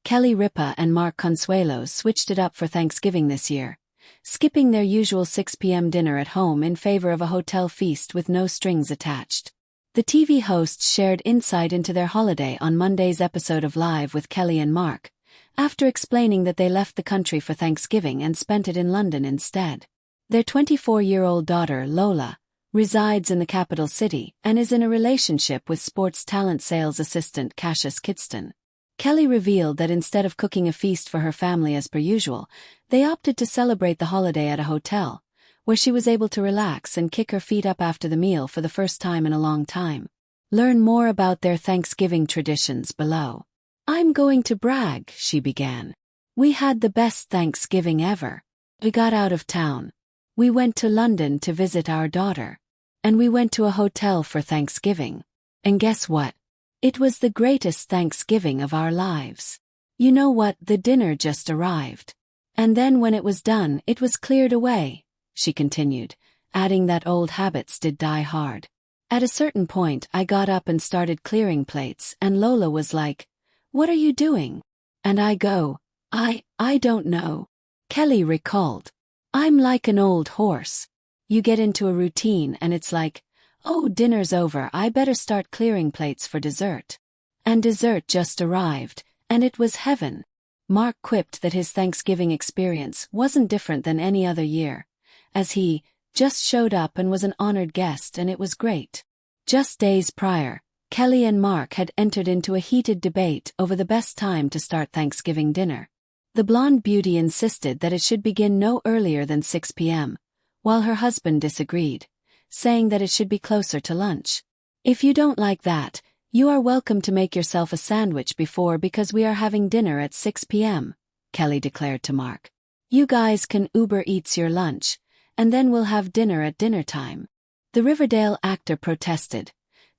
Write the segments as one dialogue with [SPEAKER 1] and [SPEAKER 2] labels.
[SPEAKER 1] Ripa and Mark Consuelos switched it up for Thanksgiving this year, skipping their usual 6 p.m. dinner at home in favor of a hotel feast with no strings attached. The TV hosts shared insight into their holiday on Monday's episode of Live with Kelly and Mark, after explaining that they left the country for Thanksgiving and spent it in London instead. Their 24-year-old daughter, Lola, resides in the capital city and is in a relationship with sports talent sales assistant Cassius Kidston. Kelly revealed that instead of cooking a feast for her family as per usual, they opted to celebrate the holiday at a hotel, where she was able to relax and kick her feet up after the meal for the first time in a long time. Learn more about their Thanksgiving traditions below. "I'm going to brag," she began. "We had the best Thanksgiving ever. We got out of town. We went to London to visit our daughter. And we went to a hotel for Thanksgiving. And guess what? It was the greatest Thanksgiving of our lives. You know what, the dinner just arrived. And then when it was done, it was cleared away," she continued, adding that old habits did die hard. "At a certain point I got up and started clearing plates and Lola was like, 'What are you doing?' And I go, I don't know." Kelly recalled. "I'm like an old horse. You get into a routine and it's like, oh, dinner's over, I better start clearing plates for dessert. And dessert just arrived, and it was heaven." Mark quipped that his Thanksgiving experience wasn't different than any other year, as he just showed up and was an honored guest and it was great. Just days prior, Kelly and Mark had entered into a heated debate over the best time to start Thanksgiving dinner. The blonde beauty insisted that it should begin no earlier than 6 p.m., while her husband disagreed, saying that it should be closer to lunch. "If you don't like that, you are welcome to make yourself a sandwich before because we are having dinner at 6 p.m., Kelly declared to Mark. "You guys can Uber Eats your lunch, and then we'll have dinner at dinner time." The Riverdale actor protested,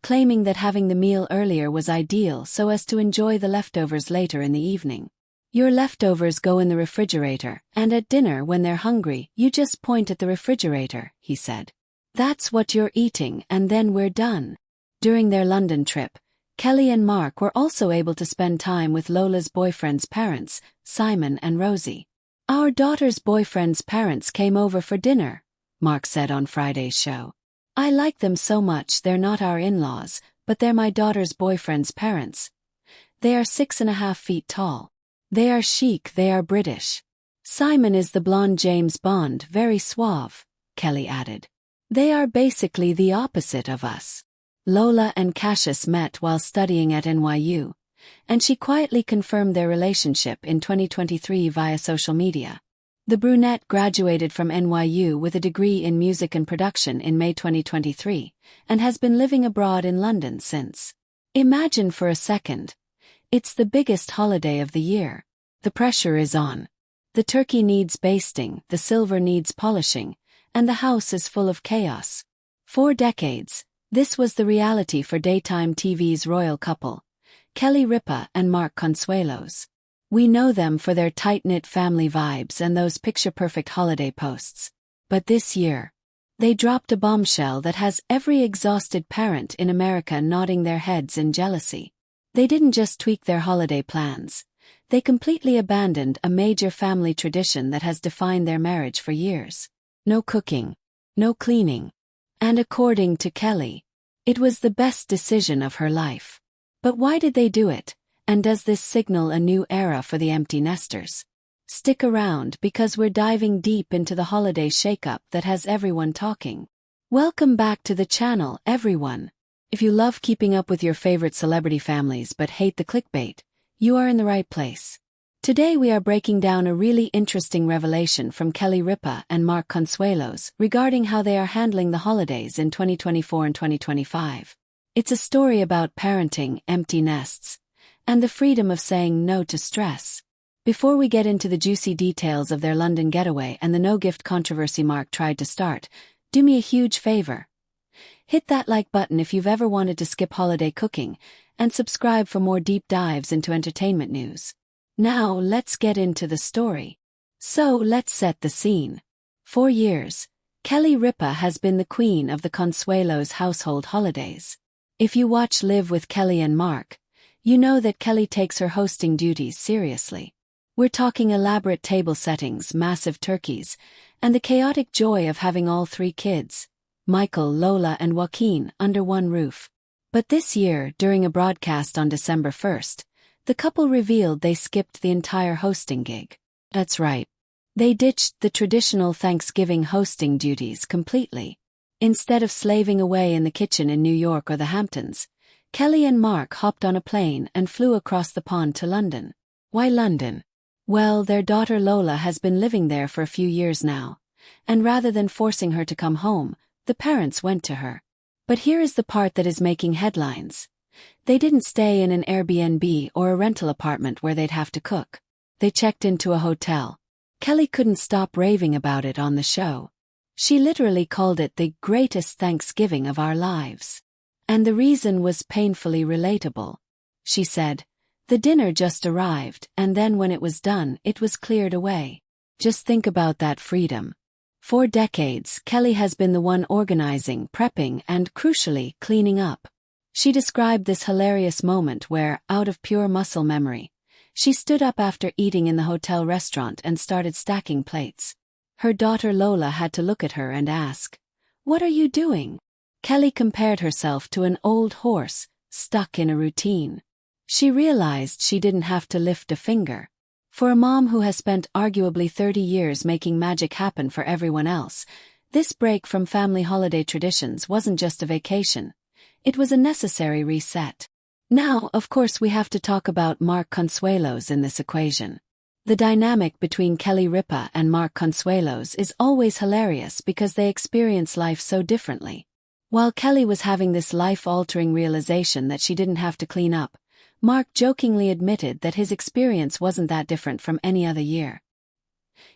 [SPEAKER 1] claiming that having the meal earlier was ideal so as to enjoy the leftovers later in the evening. "Your leftovers go in the refrigerator, and at dinner when they're hungry, you just point at the refrigerator," he said. "That's what you're eating and then we're done." During their London trip, Kelly and Mark were also able to spend time with Lola's boyfriend's parents, Simon and Rosie. "Our daughter's boyfriend's parents came over for dinner," Mark said on Friday's show. "I like them so much. They're not our in-laws, but they're my daughter's boyfriend's parents. They are 6.5 feet tall. They are chic, they are British. Simon is the blonde James Bond, very suave," Kelly added. "They are basically the opposite of us." Lola and Cassius met while studying at NYU, and she quietly confirmed their relationship in 2023 via social media. The brunette graduated from NYU with a degree in music and production in May 2023, and has been living abroad in London since. Imagine for a second. It's the biggest holiday of the year. The pressure is on. The turkey needs basting, the silver needs polishing, and the house is full of chaos. For decades, this was the reality for daytime TV's royal couple, Kelly Ripa and Mark Consuelos. We know them for their tight-knit family vibes and those picture-perfect holiday posts. But this year, they dropped a bombshell that has every exhausted parent in America nodding their heads in jealousy. They didn't just tweak their holiday plans. They completely abandoned a major family tradition that has defined their marriage for years. No cooking, no cleaning. And according to Kelly, it was the best decision of her life. But why did they do it? And does this signal a new era for the empty nesters? Stick around because we're diving deep into the holiday shakeup that has everyone talking. Welcome back to the channel, everyone. If you love keeping up with your favorite celebrity families but hate the clickbait, you are in the right place. Today we are breaking down a really interesting revelation from Kelly Ripa and Mark Consuelos regarding how they are handling the holidays in 2024 and 2025. It's a story about parenting, empty nests, and the freedom of saying no to stress. Before we get into the juicy details of their London getaway and the no-gift controversy Mark tried to start, do me a huge favor. Hit that like button if you've ever wanted to skip holiday cooking, and subscribe for more deep dives into entertainment news. Now let's get into the story. So let's set the scene. For years, Kelly Ripa has been the queen of the Consuelos household holidays. If you watch Live with Kelly and Mark, you know that Kelly takes her hosting duties seriously. We're talking elaborate table settings, massive turkeys, and the chaotic joy of having all 3 kids, Michael, Lola, and Joaquin, under one roof. But this year, during a broadcast on December 1st, the couple revealed they skipped the entire hosting gig. That's right. They ditched the traditional Thanksgiving hosting duties completely. Instead of slaving away in the kitchen in New York or the Hamptons, Kelly and Mark hopped on a plane and flew across the pond to London. Why London? Well, their daughter Lola has been living there for a few years now, and rather than forcing her to come home, the parents went to her. But here is the part that is making headlines. They didn't stay in an Airbnb or a rental apartment where they'd have to cook. They checked into a hotel. Kelly couldn't stop raving about it on the show. She literally called it the greatest Thanksgiving of our lives. And the reason was painfully relatable. She said, "The dinner just arrived, and then when it was done, it was cleared away." Just think about that freedom. For decades, Kelly has been the one organizing, prepping, and, crucially, cleaning up. She described this hilarious moment where, out of pure muscle memory, she stood up after eating in the hotel restaurant and started stacking plates. Her daughter Lola had to look at her and ask, "What are you doing?" Kelly compared herself to an old horse, stuck in a routine. She realized she didn't have to lift a finger. For a mom who has spent arguably 30 years making magic happen for everyone else, this break from family holiday traditions wasn't just a vacation. It was a necessary reset. Now, of course, we have to talk about Mark Consuelos in this equation. The dynamic between Kelly Ripa and Mark Consuelos is always hilarious because they experience life so differently. While Kelly was having this life-altering realization that she didn't have to clean up, Mark jokingly admitted that his experience wasn't that different from any other year.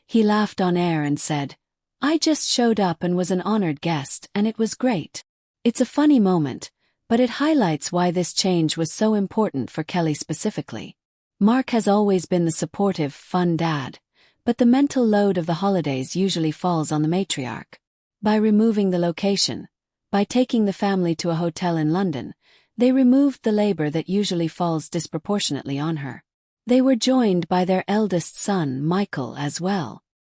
[SPEAKER 1] He laughed on air and said, "I just showed up and was an honored guest, and it was great." It's a funny moment, but it highlights why this change was so important for Kelly specifically. Mark has always been the supportive, fun dad, but the mental load of the holidays usually falls on the matriarch. By removing the location, by taking the family to a hotel in London, they removed the labor that usually falls disproportionately on her. They were joined by their eldest son, Michael, as well.